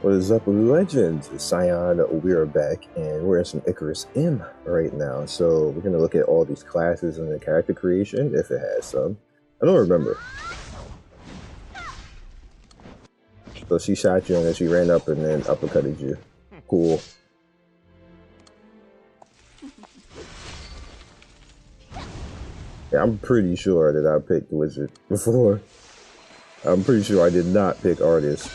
What is up, legends? It's Scion. We are back, and we're in some Icarus M right now. So we're gonna look at all these classes and the character creation, if it has some. I don't remember. So she shot you, and then she ran up and then uppercutted you. Cool. Yeah, I'm pretty sure that I picked Wizard before. I'm pretty sure I did not pick Artist.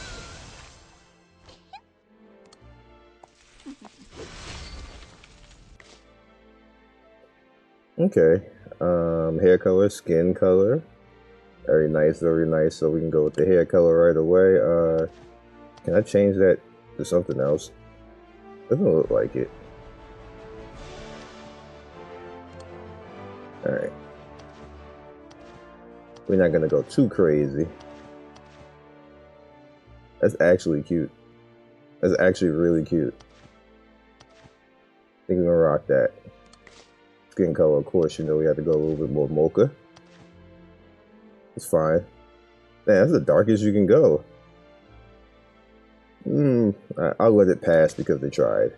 Okay, hair color, skin color, very nice, very nice. So we can go with the hair color right away. Can I change that to something else? Doesn't look like it. All right, we're not gonna go too crazy. That's actually cute. That's actually really cute. I think we're gonna rock that. Skin color, of course, you know we have to go a little bit more mocha. It's fine. Man, that's the darkest you can go. I'll let it pass because they tried.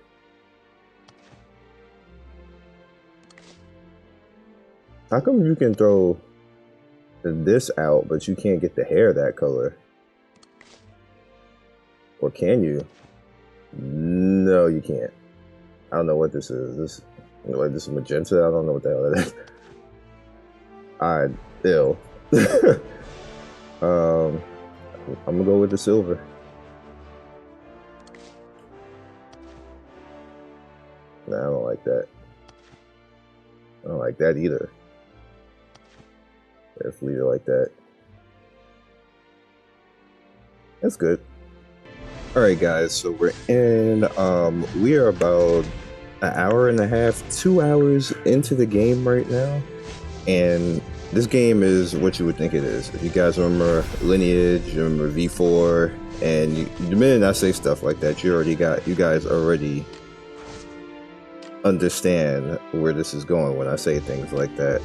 How come you can throw this out, but you can't get the hair that color? Or can you? No, you can't. I don't know what this is. This is magenta. I don't know what the hell that is. Alright, ill. I'm gonna go with the silver. Nah, I don't like that. I don't like that either. Let's leave it like that. That's good. Alright guys, so we're in, we are about an hour and a half, 2 hours into the game right now, and this game is what you would think it is. If you guys remember Lineage, you remember V4, and the minute I say stuff like that, you guys already understand where this is going when I say things like that.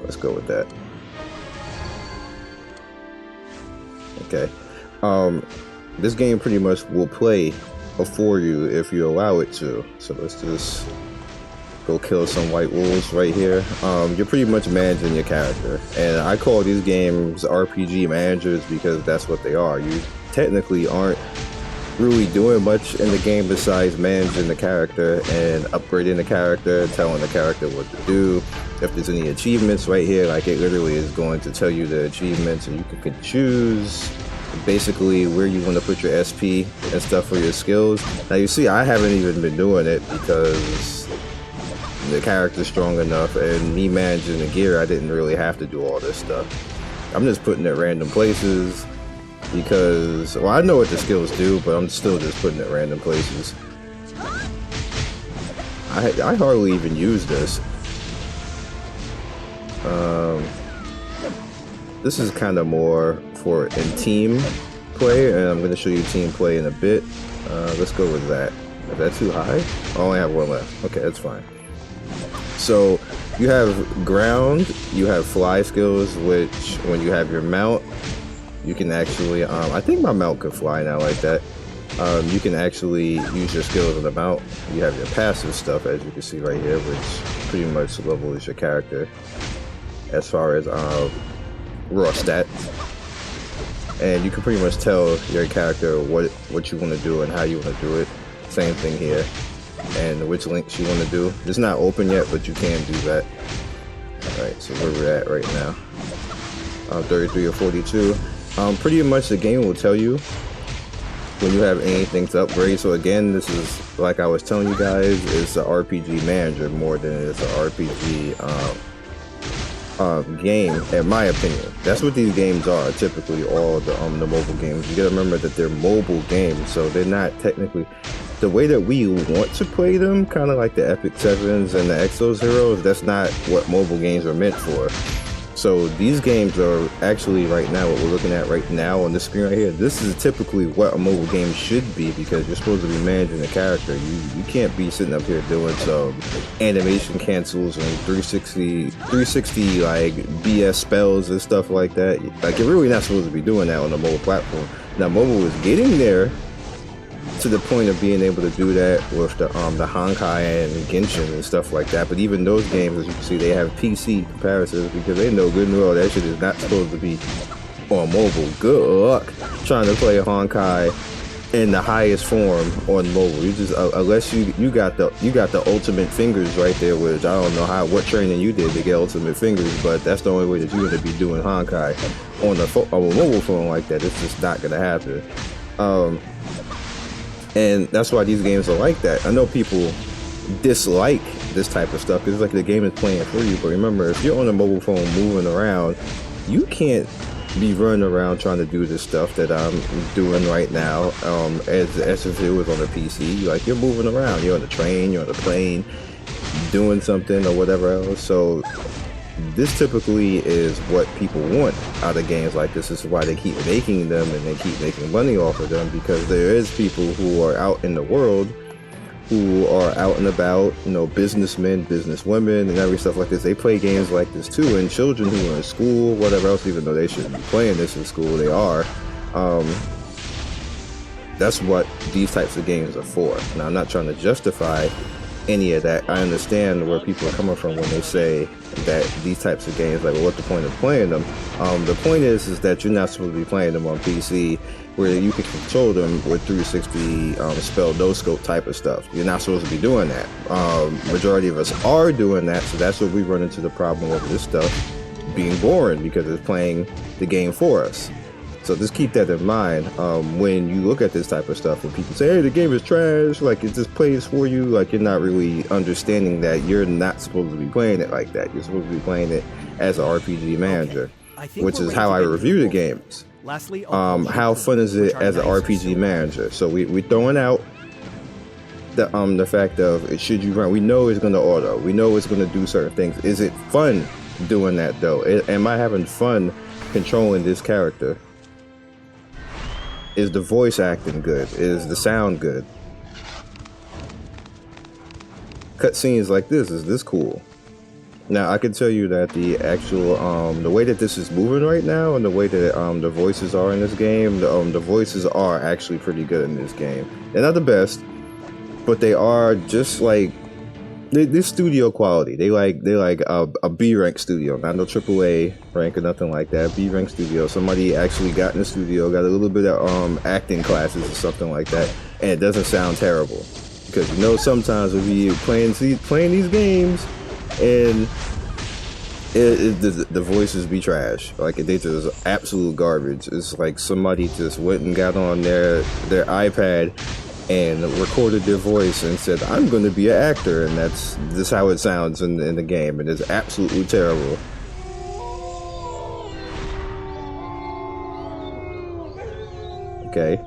Let's go with that. Okay. This game pretty much will play for you if you allow it to. So let's just go kill some white wolves right here. You're pretty much managing your character, and I call these games RPG managers because that's what they are. You technically aren't really doing much in the game besides managing the character and upgrading the character, telling the character what to do. If there's any achievements right here, like it literally is going to tell you the achievements, and you can choose basically where you want to put your SP and stuff for your skills. Now you see I haven't even been doing it because the character's strong enough, and me managing the gear, I didn't really have to do all this stuff. I'm just putting it random places because, well, I know what the skills do, but I'm still just putting it random places. I hardly even use this. This is kind of more for in team play, and I'm going to show you team play in a bit. Let's go with that. Is that too high? I only have one left. Okay, that's fine. So you have ground, you have fly skills, which when you have your mount, you can actually, I think my mount can fly now like that. You can actually use your skills on the mount. You have your passive stuff, as you can see right here, which pretty much levels your character as far as raw stats. And you can pretty much tell your character what you want to do and how you want to do it. Same thing here. And which links you want to do. It's not open yet, but you can do that. Alright, so where we're at right now. 33 or 42. Pretty much the game will tell you when you have anything to upgrade. So again, this is, like I was telling you guys, it's an RPG manager more than it's an RPG game, in my opinion. That's what these games are, typically, all the mobile games. You gotta remember that they're mobile games, so they're not technically the way that we want to play them, kind of like the Epic 7s and the Exos Heroes. That's not what mobile games are meant for. So these games are actually right now what we're looking at right now on the screen right here. This is typically what a mobile game should be because you're supposed to be managing a character. You can't be sitting up here doing some animation cancels and 360 like BS spells and stuff like that. Like you're really not supposed to be doing that on a mobile platform. Now mobile is getting there to the point of being able to do that with the Honkai and Genshin and stuff like that. But even those games, as you can see, they have PC comparisons because they know good and well that shit is not supposed to be on mobile. Good luck trying to play Honkai in the highest form on mobile. You just unless you got the ultimate fingers right there, which I don't know what training you did to get ultimate fingers, but that's the only way that you're going to be doing Honkai on a mobile phone like that. It's just not going to happen. And that's why these games are like that. I know people dislike this type of stuff because it's like the game is playing for you. But remember, if you're on a mobile phone moving around, you can't be running around trying to do this stuff that I'm doing right now as if it was on a PC. Like you're moving around. You're on the train, you're on the plane, doing something or whatever else. So this typically is what people want out of games like this. This is why they keep making them and they keep making money off of them, because there is people who are out in the world who are out and about, you know, businessmen, businesswomen, and every stuff like this. They play games like this too, and children who are in school, whatever else, even though they shouldn't be playing this in school, they are. That's what these types of games are for. Now, I'm not trying to justify any of that. I understand where people are coming from when they say that these types of games, like, well, what's the point of playing them? The point is that you're not supposed to be playing them on PC where you can control them with 360 spell no scope type of stuff. You're not supposed to be doing that. Majority of us are doing that, so that's where we run into the problem of this stuff being boring because it's playing the game for us. So just keep that in mind when you look at this type of stuff and people say, hey, the game is trash, like it just plays for you, like you're not really understanding that you're not supposed to be playing it like that. You're supposed to be playing it as an RPG manager, which is how I review the games. Lastly, how fun is it as an RPG manager? So we throwing out the fact of should you run? We know it's going to auto. We know it's going to do certain things. Is it fun doing that though? Am I having fun controlling this character? Is the voice acting good? Is the sound good? Cutscenes like this, is this cool? Now I can tell you that the actual the way that this is moving right now and the way that the voices are in this game, the voices are actually pretty good in this game. They're not the best, but they are just like this studio quality. They like a B rank studio, not no AAA rank or nothing like that. B rank studio. Somebody actually got in the studio, got a little bit of acting classes or something like that, and it doesn't sound terrible. Because you know sometimes if you playing these games and the voices be trash, like they just absolute garbage. It's like somebody just went and got on their iPad and recorded their voice and said, I'm going to be an actor, and this is how it sounds in the game, and it's absolutely terrible. Okay.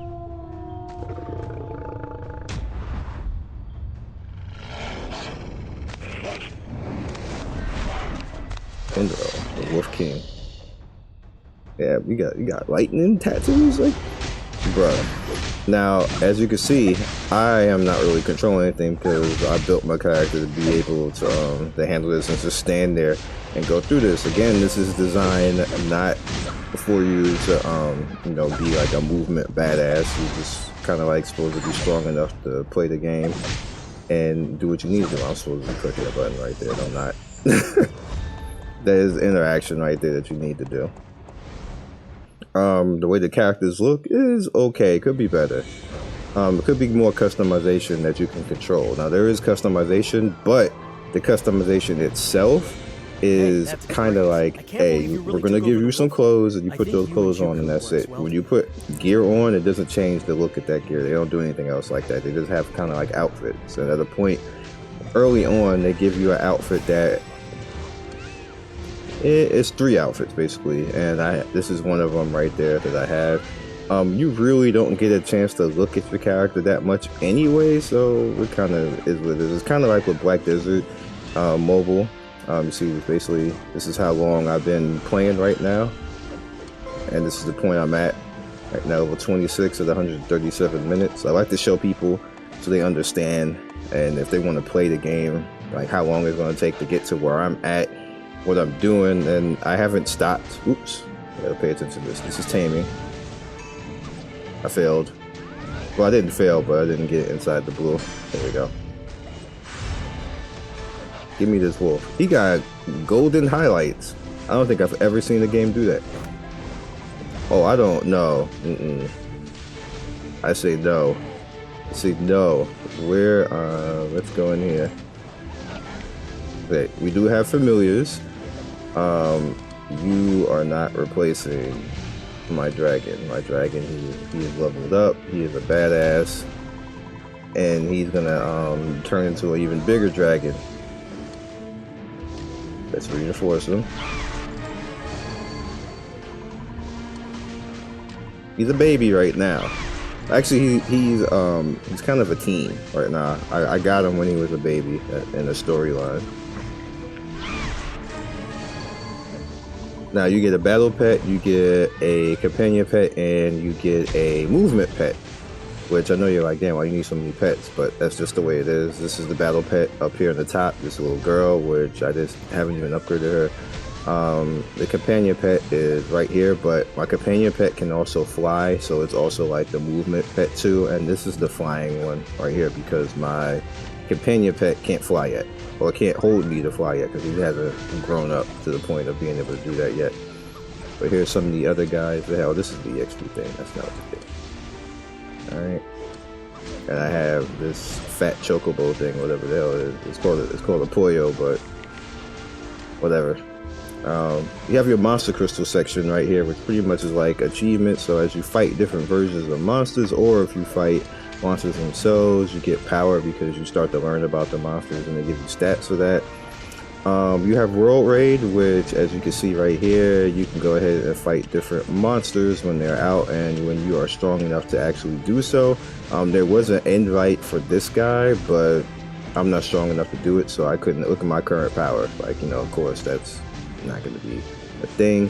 Indro, the Wolf King. Yeah, you got lightning tattoos, like, bruh. Now, as you can see, I am not really controlling anything because I built my character to be able to handle this and just stand there and go through this. Again, this is designed not for you to, be like a movement badass. You're just kind of like supposed to be strong enough to play the game and do what you need to do. I'm supposed to be clicking a button right there. I'm not. There's interaction right there that you need to do. The way the characters look is okay. It could be better. It could be more customization that you can control. Now there is customization, but the customization itself is kind of like, hey, we're gonna give you some clothes and you put those clothes on and that's it. When you put gear on, it doesn't change the look at that gear. They don't do anything else like that. They just have kind of like outfits. So at a point early on, they give you an outfit that it's 3 outfits basically, and this is one of them right there that I have. You really don't get a chance to look at your character that much anyway, so it kind of is what it is. It's kind of like with Black Desert Mobile. You see, basically, this is how long I've been playing right now, and this is the point I'm at right now, level 26 at 137 minutes. I like to show people so they understand, and if they want to play the game, like how long it's going to take to get to where I'm at, what I'm doing, and I haven't stopped. Oops, I gotta pay attention to this. This is taming. I failed. Well, I didn't fail, but I didn't get inside the blue. There we go. Give me this wolf. He got golden highlights. I don't think I've ever seen a game do that. Oh, I don't know. I say no. I say no. Where, let's go in here. Okay, we do have familiars. You are not replacing my dragon. My dragon, he is leveled up. He is a badass. And he's gonna turn into an even bigger dragon. Let's reinforce him. He's a baby right now. Actually, he's kind of a teen right now. I got him when he was a baby in the storyline. Now you get a battle pet, you get a companion pet, and you get a movement pet. Which I know you're like, damn, why you need so many pets? But that's just the way it is. This is the battle pet up here on the top. This little girl, which I just haven't even upgraded her. The companion pet is right here, but my companion pet can also fly, so it's also like the movement pet too. And this is the flying one right here because my companion pet can't fly yet, or can't hold me to fly yet because he hasn't grown up to the point of being able to do that yet. But here's some of the other guys. The hell, this is the XP thing. That's not what it is. Alright, and I have this fat chocobo thing, whatever the hell it is. It's called a Pollo, but whatever. You have your monster crystal section right here, which pretty much is like achievements. So as you fight different versions of monsters, or if you fight monsters themselves, you get power because you start to learn about the monsters and they give you stats for that. You have World Raid, which as you can see right here, you can go ahead and fight different monsters when they're out and when you are strong enough to actually do so. There was an invite for this guy, but I'm not strong enough to do it, so I couldn't. Look at my current power. Like, you know, of course, that's not going to be a thing.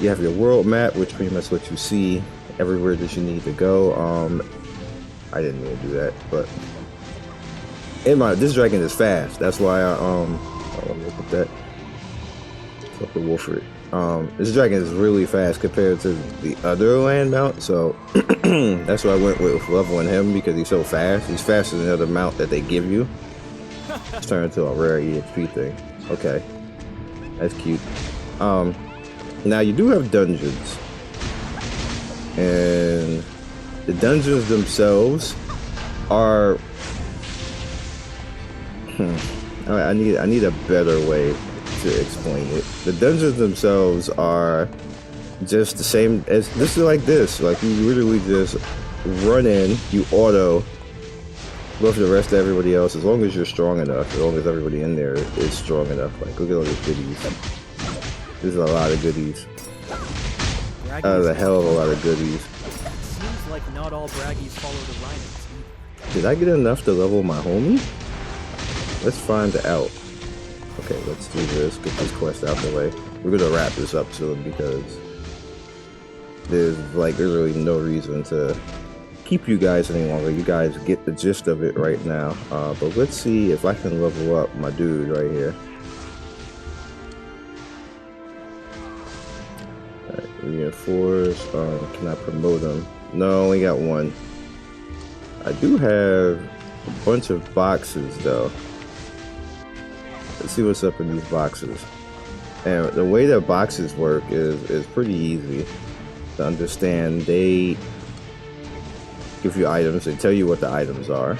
You have your world map, which pretty much lets you see everywhere that you need to go. I didn't mean to do that, but this dragon is fast. That's why look at that. Fuck the Wolfred. This dragon is really fast compared to the other land mount, so that's why I went with leveling him, because he's so fast. He's faster than the other mount that they give you. It's turned into a rare EXP thing. Okay, that's cute. Now you do have dungeons, and the dungeons themselves are. I need a better way to explain it. The dungeons themselves are just the same as this. Is like this. Like you literally just run in, you auto, go for the rest of everybody else. As long as you're strong enough, as long as everybody in there is strong enough. Like look at all these goodies. There's a lot of goodies. There's a hell of a lot of goodies. Seems like not all braggies follow the Rhinos. Did I get enough to level my homie? Let's find out. Okay, let's do this. Get this quest out the way. We're gonna wrap this up soon because there's really no reason to keep you guys any longer. You guys get the gist of it right now. But let's see if I can level up my dude right here. Alright, reinforce. Can I promote him? No, I only got one. I do have a bunch of boxes though. Let's see what's up in these boxes. And the way that boxes work is pretty easy to understand. They give you items, they tell you what the items are.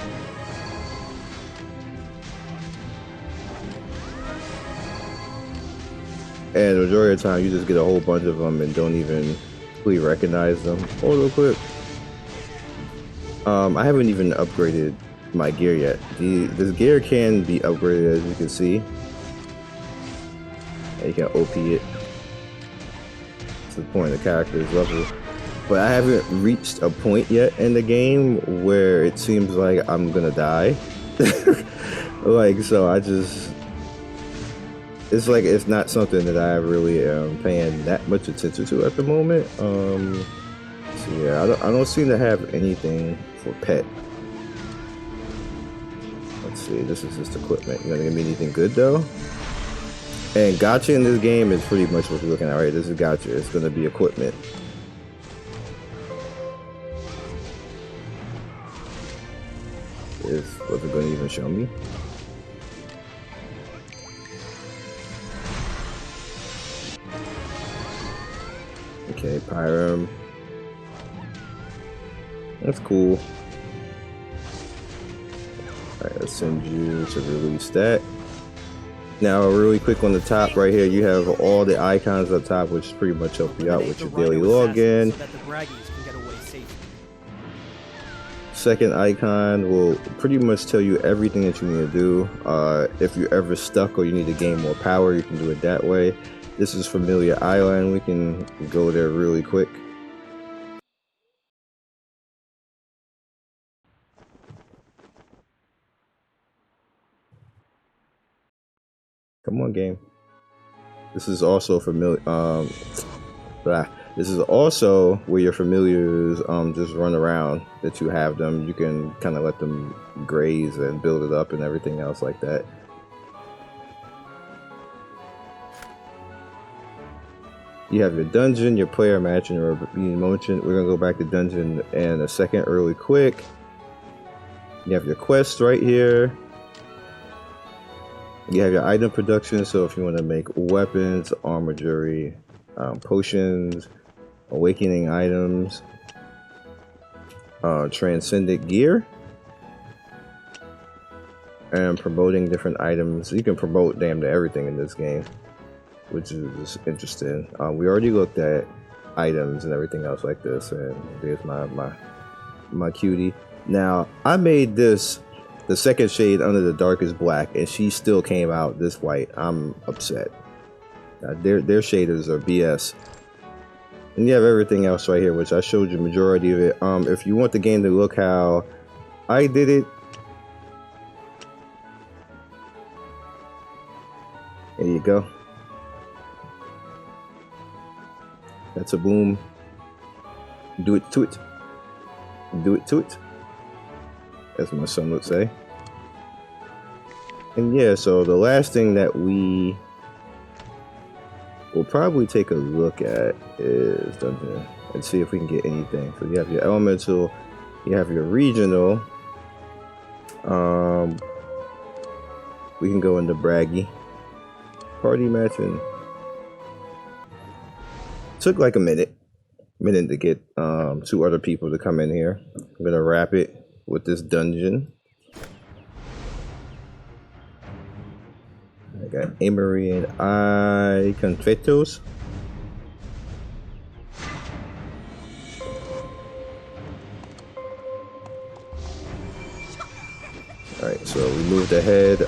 And the majority of the time you just get a whole bunch of them and don't even really recognize them. Hold real quick. I haven't even upgraded my gear yet. This gear can be upgraded, as you can see. You can OP it to the point the character's level. But I haven't reached a point yet in the game where it seems like I'm gonna die. Like, so I just it's like it's not something that I really am paying that much attention to at the moment. So yeah, I don't seem to have anything for pet. Let's see, this is just equipment. You gonna give me anything good though? And gacha in this game is pretty much what you're looking at, right? This is gacha. It's gonna be equipment. Is what's it gonna even show me? Okay, Pyram. That's cool. Alright, let's send you to release that. Now, really quick on the top right here, you have all the icons up top, which pretty much help you out with your daily login. So that the braggies can get away safely. Second icon will pretty much tell you everything that you need to do. If you're ever stuck or you need to gain more power, you can do it that way. This is Familiar Island. We can go there really quick. Come on, game. This is also familiar. This is also where your familiars just run around. That you have them, you can kind of let them graze and build it up and everything else like that. You have your dungeon, your player match, and your emotion. We're gonna go back to dungeon in a second, really quick. You have your quest right here. You have your item production, so if you want to make weapons, armorgery, potions, awakening items, transcendent gear, and promoting different items. You can promote damn near everything in this game, which is interesting. We already looked at items and everything else like this, and there's my cutie. Now, I made this the second shade under the darkest black, and she still came out this white. I'm upset. Their shaders are BS. And you have everything else right here, which I showed you majority of it. If you want the game to look how I did it, there you go. That's a boom. Do it to it. Do it to it, as my son would say. And yeah, so the last thing that we will probably take a look at is dungeon and see if we can get anything. So you have your elemental, you have your regional. We can go into braggy. Party matching. Took like a minute to get 2 other people to come in here. I'm gonna wrap it with this dungeon. I got Amory and I Confetos. Alright, so we moved ahead.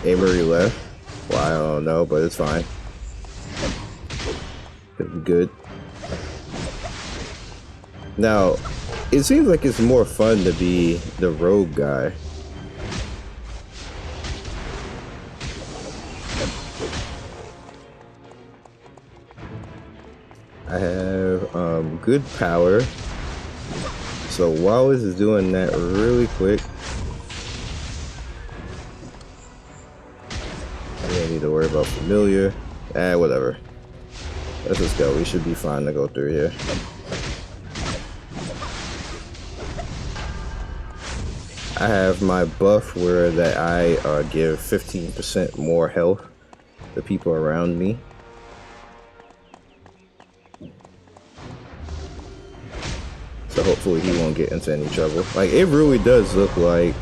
Amory left. Well, I don't know, but it's fine. Could be good. Now, it seems like it's more fun to be the rogue guy. I have good power. So while this is doing that really quick, I don't need to worry about familiar. Whatever. Let's just go. We should be fine to go through here. I have my buff where that I give 15% more health to people around me. So hopefully he won't get into any trouble. Like, it really does look like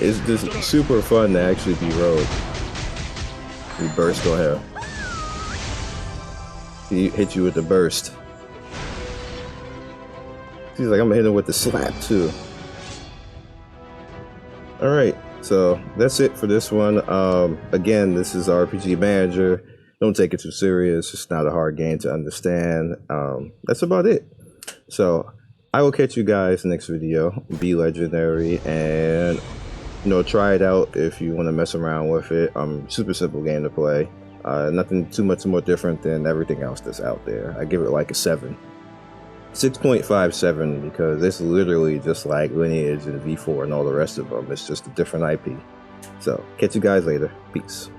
it's just super fun to actually be rogue. We burst on him. He hit you with the burst. He's like, I'm gonna hit him with the slap too. Alright, so that's it for this one. Again, this is RPG Manager. Don't take it too serious. It's not a hard game to understand. That's about it. So I will catch you guys next video. Be legendary, and try it out if you want to mess around with it. Super simple game to play. Nothing too much more different than everything else that's out there. I give it like a 7. 6.57 because it's literally just like Lineage and V4 and all the rest of them. It's just a different IP. So, catch you guys later. Peace.